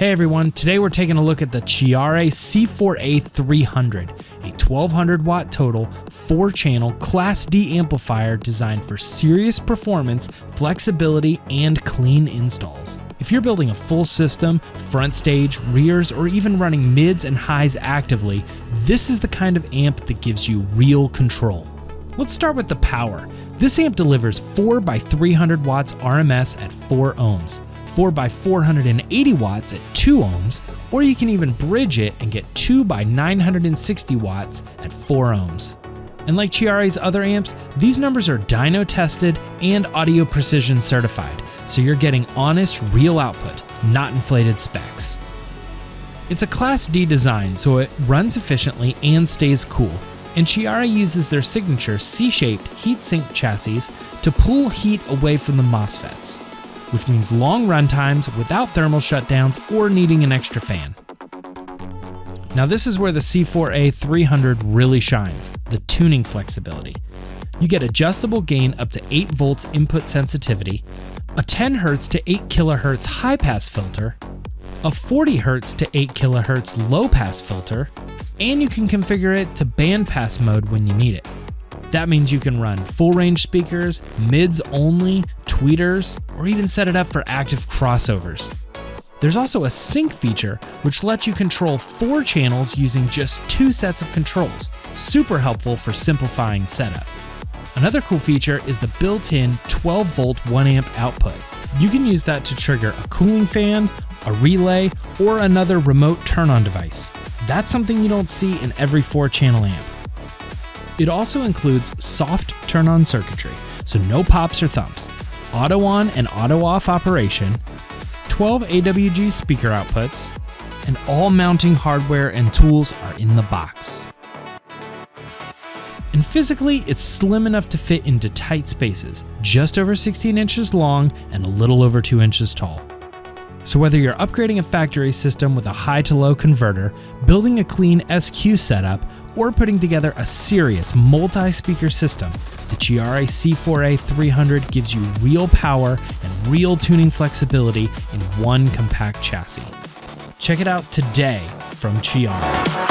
Hey everyone, today we're taking a look at the Ciare C4A300, a 1200 watt total, 4-channel Class D amplifier designed for serious performance, flexibility, and clean installs. If you're building a full system, front stage, rears, or even running mids and highs actively, this is the kind of amp that gives you real control. Let's start with the power. This amp delivers 4x300 watts RMS at 4 ohms. 4x480 watts at 2 ohms, or you can even bridge it and get 2x960 watts at 4 ohms. And like Ciare's other amps, these numbers are dyno tested and audio precision certified, so you're getting honest, real output, not inflated specs. It's a Class D design, so it runs efficiently and stays cool. And Ciare uses their signature C-shaped heat-sink chassis to pull heat away from the MOSFETs, which means long run times without thermal shutdowns or needing an extra fan. Now this is where the C4A300 really shines, the tuning flexibility. You get adjustable gain up to 8 volts input sensitivity, a 10 Hz to 8 kHz high pass filter, a 40 Hz to 8 kHz low pass filter, and you can configure it to bandpass mode when you need it. That means you can run full range speakers, mids only, tweeters, or even set it up for active crossovers. There's also a sync feature which lets you control 4 channels using just 2 sets of controls, super helpful for simplifying setup. Another cool feature is the built-in 12 volt 1 amp output. You can use that to trigger a cooling fan, a relay, or another remote turn-on device. That's something you don't see in every 4-channel amp. It also includes soft turn-on circuitry, so no pops or thumps, auto-on and auto-off operation, 12 AWG speaker outputs, and all mounting hardware and tools are in the box. And physically, it's slim enough to fit into tight spaces, just over 16 inches long and a little over 2 inches tall. So whether you're upgrading a factory system with a high to low converter, building a clean SQ setup, or putting together a serious multi-speaker system, the Ciare C4A300 gives you real power and real tuning flexibility in one compact chassis. Check it out today from Ciare.